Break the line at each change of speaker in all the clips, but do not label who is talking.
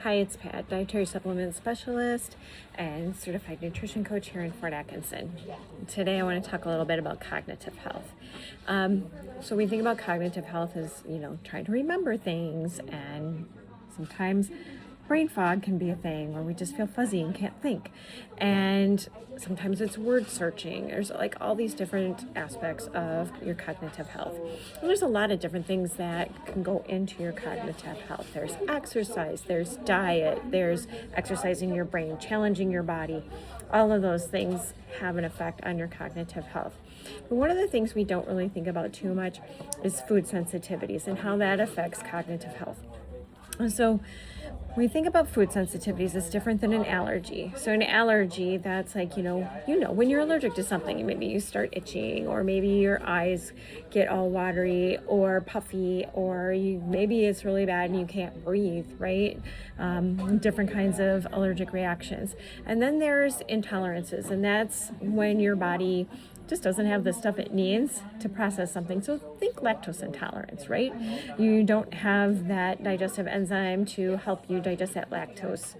Hi, it's Pat, dietary supplement specialist and certified nutrition coach here in Fort Atkinson. Today I want to talk a little bit about cognitive health. So we think about cognitive health as, trying to remember things, and sometimes brain fog can be a thing where we just feel fuzzy and can't think. And sometimes it's word searching. There's like all these different aspects of your cognitive health. And there's a lot of different things that can go into your cognitive health. There's exercise, there's diet, there's exercising your brain, challenging your body. All of those things have an effect on your cognitive health. But one of the things we don't really think about too much is food sensitivities and how that affects cognitive health. And so when we think about food sensitivities, it's different than an allergy. So an allergy, that's like, when you're allergic to something, maybe you start itching, or maybe your eyes get all watery or puffy, or maybe it's really bad and you can't breathe, right? Different kinds of allergic reactions. And then there's intolerances, and that's when your body just doesn't have the stuff it needs to process something. So think lactose intolerance, right? You don't have that digestive enzyme to help you digest that lactose.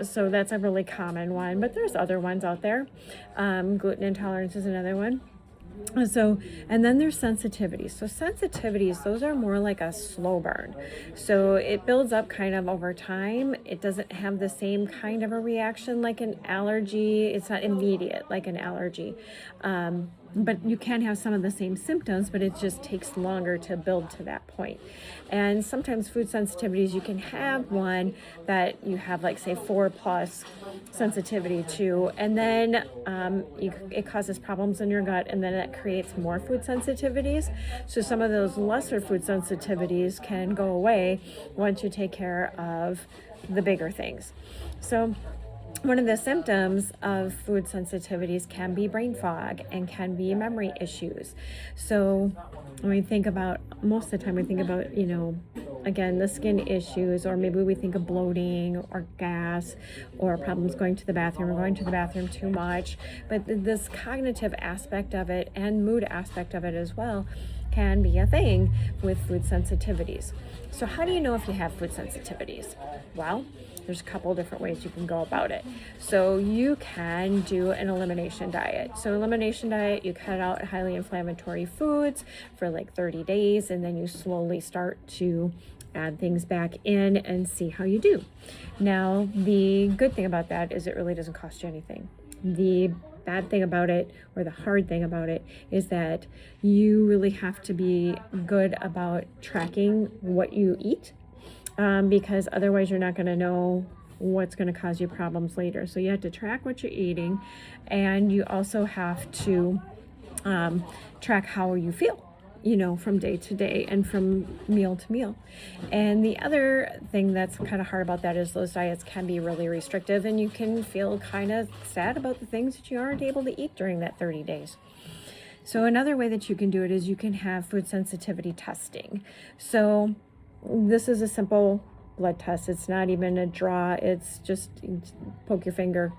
So that's a really common one, but there's other ones out there. Gluten intolerance is another one. So, and then there's sensitivities. So sensitivities, those are more like a slow burn. So it builds up kind of over time. It doesn't have the same kind of a reaction like an allergy. It's not immediate like an allergy. But you can have some of the same symptoms, but it just takes longer to build to that point. And sometimes food sensitivities, you can have one that you have like say 4+ sensitivity to, and then it causes problems in your gut, and then it creates more food sensitivities. So some of those lesser food sensitivities can go away once you take care of the bigger things. So one of the symptoms of food sensitivities can be brain fog and can be memory issues. So when we think about, most of the time we think about, again, the skin issues, or maybe we think of bloating or gas or problems going to the bathroom or going to the bathroom too much. But this cognitive aspect of it and mood aspect of it as well can be a thing with food sensitivities. So how do you know if you have food sensitivities? Well, there's a couple different ways you can go about it. So you can do an elimination diet. So elimination diet, you cut out highly inflammatory foods for like 30 days, and then you slowly start to add things back in and see how you do. Now, the good thing about that is it really doesn't cost you anything. The bad thing about it, or the hard thing about it, is that you really have to be good about tracking what you eat. Because otherwise you're not going to know what's going to cause you problems later. So you have to track what you're eating, and you also have to track how you feel, from day to day and from meal to meal. And the other thing that's kind of hard about that is those diets can be really restrictive, and you can feel kind of sad about the things that you aren't able to eat during that 30 days. So another way that you can do it is you can have food sensitivity testing. So this is a simple blood test. It's not even a draw. It's just poke your finger,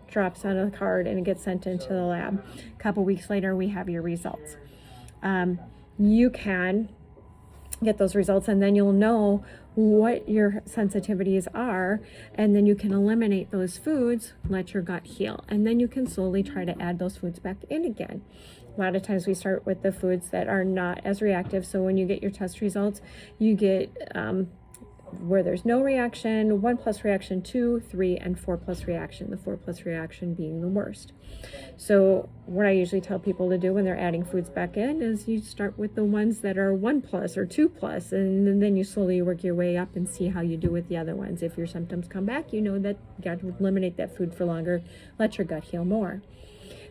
drops on a card, and it gets sent into the lab. A couple weeks later, we have your results. You can get those results, and then you'll know what your sensitivities are, and then you can eliminate those foods, let your gut heal, and then you can slowly try to add those foods back in again. A lot of times we start with the foods that are not as reactive. So when you get your test results, you get where there's no reaction, 1+ reaction, 2, 3, and 4+ reaction, the 4+ reaction being the worst. So what I usually tell people to do when they're adding foods back in is you start with the ones that are 1+ or 2+, and then you slowly work your way up and see how you do with the other ones. If your symptoms come back, you know that you got to eliminate that food for longer, let your gut heal more.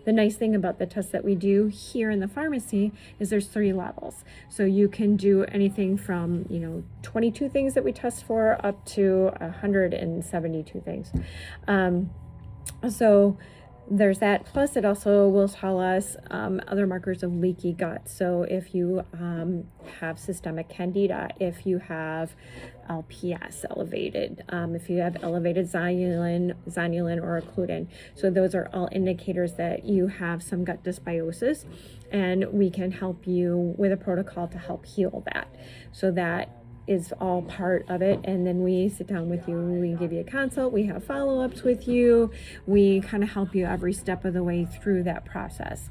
The nice thing about the tests that we do here in the pharmacy is there's 3 levels. So you can do anything from, 22 things that we test for up to 172 things. So there's that. Plus, it also will tell us other markers of leaky gut. So if you have systemic candida, if you have LPS elevated, if you have elevated zonulin or occludin. So those are all indicators that you have some gut dysbiosis, and we can help you with a protocol to help heal that, so that is all part of it. And then we sit down with you, we give you a consult, we have follow-ups with you, we kind of help you every step of the way through that process.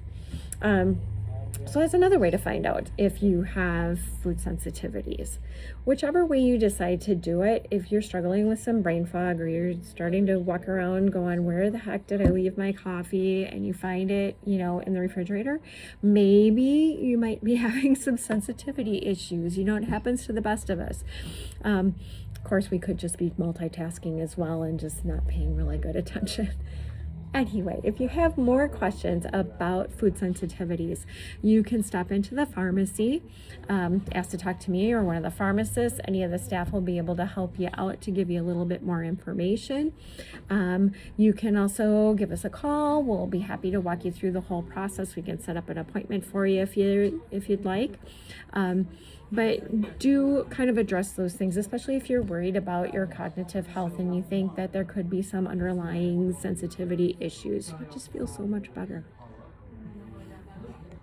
So that's another way to find out if you have food sensitivities. Whichever way you decide to do it, if you're struggling with some brain fog or you're starting to walk around going, where the heck did I leave my coffee? And you find it, in the refrigerator, maybe you might be having some sensitivity issues. It happens to the best of us. Of course, we could just be multitasking as well and just not paying really good attention. Anyway, if you have more questions about food sensitivities, you can stop into the pharmacy, ask to talk to me or one of the pharmacists. Any of the staff will be able to help you out to give you a little bit more information. You can also give us a call. We'll be happy to walk you through the whole process. We can set up an appointment for you if you'd like. But do kind of address those things, especially if you're worried about your cognitive health and you think that there could be some underlying sensitivity issues. You just feel so much better.